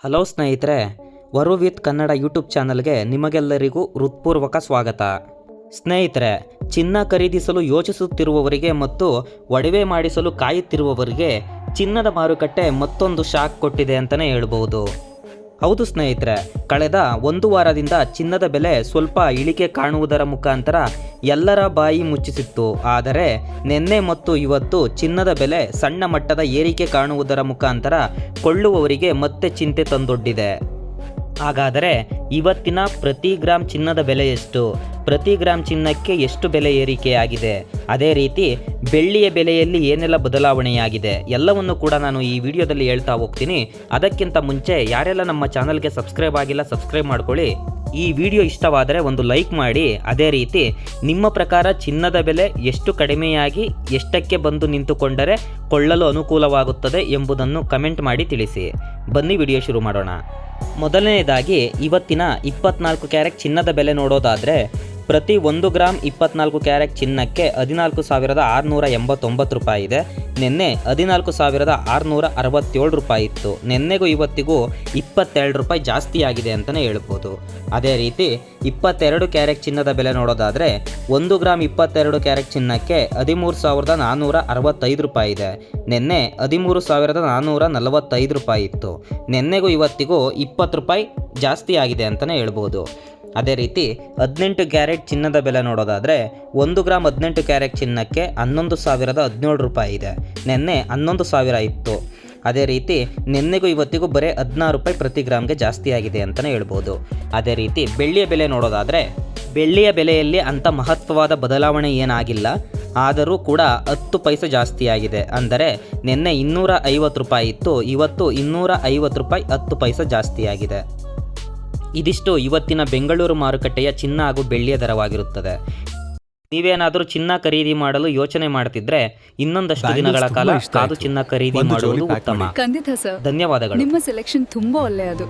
Hello ಸ್ನೇಹಿತರೆ, ವರು with Kannada YouTube ಚಾನಲ್ಗೆ ನಿಮಗೆಲ್ಲರಿಗೂ ಹೃತ್ಪೂರ್ವಕ ಸ್ವಾಗತ. ಸ್ನೇಹಿತರೆ, ಚಿನ್ನ ಖರೀದಿಸಲು ಯೋಚಿಸುತ್ತಿರುವವರಿಗೆ ಮತ್ತು ಒಡವೆ ಮಾಡಿಸಲು ಕಾಯುತ್ತಿರುವವರಿಗೆ ಚಿನ್ನದ ಮಾರುಕಟ್ಟೆ ಮತ್ತೊಂದು ಶಾಕ್ ಕೊಟ್ಟಿದೆ ಅಂತಲೇ ಹೇಳ್ಬೋದು. ಹೌದು ಸ್ನೇಹಿತರೆ, ಕಳೆದ ಒಂದು ವಾರದಿಂದ ಚಿನ್ನದ ಬೆಲೆ ಸ್ವಲ್ಪ ಇಳಿಕೆ ಕಾಣುವುದರ ಮುಖಾಂತರ ಎಲ್ಲರ ಬಾಯಿ ಮುಚ್ಚಿಸಿತ್ತು. ಆದರೆ ನಿನ್ನೆ ಮತ್ತು ಇವತ್ತು ಚಿನ್ನದ ಬೆಲೆ ಸಣ್ಣ ಮಟ್ಟದ ಏರಿಕೆ ಕಾಣುವುದರ ಮುಖಾಂತರ ಕೊಳ್ಳುವವರಿಗೆ ಮತ್ತೆ ಚಿಂತೆ ತಂದೊಡ್ಡಿದೆ. ಹಾಗಾದರೆ ಇವತ್ತಿನ ಪ್ರತಿ ಗ್ರಾಮ್ ಚಿನ್ನದ ಬೆಲೆ ಎಷ್ಟು? ಪ್ರತಿ ಗ್ರಾಮ್ ಚಿನ್ನಕ್ಕೆ ಎಷ್ಟು ಬೆಲೆ ಏರಿಕೆಯಾಗಿದೆ? ಅದೇ ರೀತಿ ಬೆಳ್ಳಿಯ ಬೆಲೆಯಲ್ಲಿ ಏನೆಲ್ಲ ಬದಲಾವಣೆಯಾಗಿದೆ ಎಲ್ಲವನ್ನು ಕೂಡ ನಾನು ಈ ವಿಡಿಯೋದಲ್ಲಿ ಹೇಳ್ತಾ ಹೋಗ್ತೀನಿ. ಅದಕ್ಕಿಂತ ಮುಂಚೆ ಯಾರೆಲ್ಲ ನಮ್ಮ ಚಾನಲ್ಗೆ ಸಬ್ಸ್ಕ್ರೈಬ್ ಆಗಿಲ್ಲ ಸಬ್ಸ್ಕ್ರೈಬ್ ಮಾಡ್ಕೊಳ್ಳಿ. ಈ ವಿಡಿಯೋ ಇಷ್ಟವಾದರೆ ಒಂದು ಲೈಕ್ ಮಾಡಿ. ಅದೇ ರೀತಿ ನಿಮ್ಮ ಪ್ರಕಾರ ಚಿನ್ನದ ಬೆಲೆ ಎಷ್ಟು ಕಡಿಮೆಯಾಗಿ ಎಷ್ಟಕ್ಕೆ ಬಂದು ನಿಂತುಕೊಂಡರೆ ಕೊಳ್ಳಲು ಅನುಕೂಲವಾಗುತ್ತದೆ ಎಂಬುದನ್ನು ಕಮೆಂಟ್ ಮಾಡಿ ತಿಳಿಸಿ. ಬನ್ನಿ ವಿಡಿಯೋ ಶುರು ಮಾಡೋಣ. ಮೊದಲನೆಯದಾಗಿ ಇವತ್ತಿನ 24 ಕ್ಯಾರೆಟ್ ಚಿನ್ನದ ಬೆಲೆ ನೋಡೋದಾದರೆ ಪ್ರತಿ 1 ಗ್ರಾಮ್ 24 ಕ್ಯಾರೆಟ್ ಚಿನ್ನಕ್ಕೆ 14,689 ರೂಪಾಯಿ ಇದೆ. ನಿನ್ನೆ 14,667 ರೂಪಾಯಿ ಇತ್ತು. ನಿನ್ನೆಗೂ ಇವತ್ತಿಗೂ 22 ರೂಪಾಯಿ ಜಾಸ್ತಿ ಆಗಿದೆ ಅಂತಲೇ ಹೇಳ್ಬೋದು. ಅದೇ ರೀತಿ 22 ಕ್ಯಾರೆಟ್ ಚಿನ್ನದ ಬೆಲೆ ನೋಡೋದಾದರೆ 1 ಗ್ರಾಮ್ 22 ಕ್ಯಾರೆಟ್ ಚಿನ್ನಕ್ಕೆ 13,465 ರೂಪಾಯಿ ಇದೆ. ನಿನ್ನೆ 13,445 ರೂಪಾಯಿ ಇತ್ತು. ನಿನ್ನೆಗೂ ಇವತ್ತಿಗೂ 20 ರೂಪಾಯಿ ಜಾಸ್ತಿ ಆಗಿದೆ ಅಂತಲೇ ಹೇಳ್ಬೋದು. ಅದೇ ರೀತಿ 18 ಕ್ಯಾರೆಟ್ ಚಿನ್ನದ ಬೆಲೆ ನೋಡೋದಾದರೆ 1 ಗ್ರಾಮ್ 18 ಕ್ಯಾರೆಟ್ ಚಿನ್ನಕ್ಕೆ 11,017 ರೂಪಾಯಿ ಇದೆ. ನಿನ್ನೆ 11,000 ಇತ್ತು. ಅದೇ ರೀತಿ ನಿನ್ನೆಗೂ ಇವತ್ತಿಗೂ ಬರೀ 16 ರೂಪಾಯಿ ಪ್ರತಿ ಗ್ರಾಮ್ಗೆ ಜಾಸ್ತಿ ಆಗಿದೆ ಅಂತಲೇ ಹೇಳ್ಬೋದು. ಅದೇ ರೀತಿ ಬೆಳ್ಳಿಯ ಬೆಲೆ ನೋಡೋದಾದರೆ ಬೆಳ್ಳಿಯ ಬೆಲೆಯಲ್ಲಿ ಅಂಥ ಮಹತ್ವವಾದ ಬದಲಾವಣೆ ಏನಾಗಿಲ್ಲ. ಆದರೂ ಕೂಡ 10 ಪೈಸೆ ಜಾಸ್ತಿ ಆಗಿದೆ. ಅಂದರೆ ನಿನ್ನೆ 250 ರೂಪಾಯಿ ಇತ್ತು, ಇವತ್ತು 250 ರೂಪಾಯಿ 10 ಪೈಸೆ ಜಾಸ್ತಿ ಆಗಿದೆ. ಇದಿಷ್ಟು ಇವತ್ತಿನ ಬೆಂಗಳೂರು ಮಾರುಕಟ್ಟೆಯ ಚಿನ್ನ ಹಾಗೂ ಬೆಳ್ಳಿಯ ದರವಾಗಿರುತ್ತದೆ. ನೀವೇನಾದರೂ ಚಿನ್ನ ಖರೀದಿ ಮಾಡಲು ಯೋಚನೆ ಮಾಡ್ತಿದ್ರೆ ಇನ್ನೊಂದಷ್ಟು ದಿನಗಳ ಕಾಲ ಕಾದು ಚಿನ್ನ ಖರೀದಿ ಮಾಡುವುದು ಉತ್ತಮ. ಖಂಡಿತ ಸರ್, ಧನ್ಯವಾದಗಳು. ನಿಮ್ಮ ಸೆಲೆಕ್ಷನ್ ತುಂಬಾ ಒಳ್ಳೆಯದು.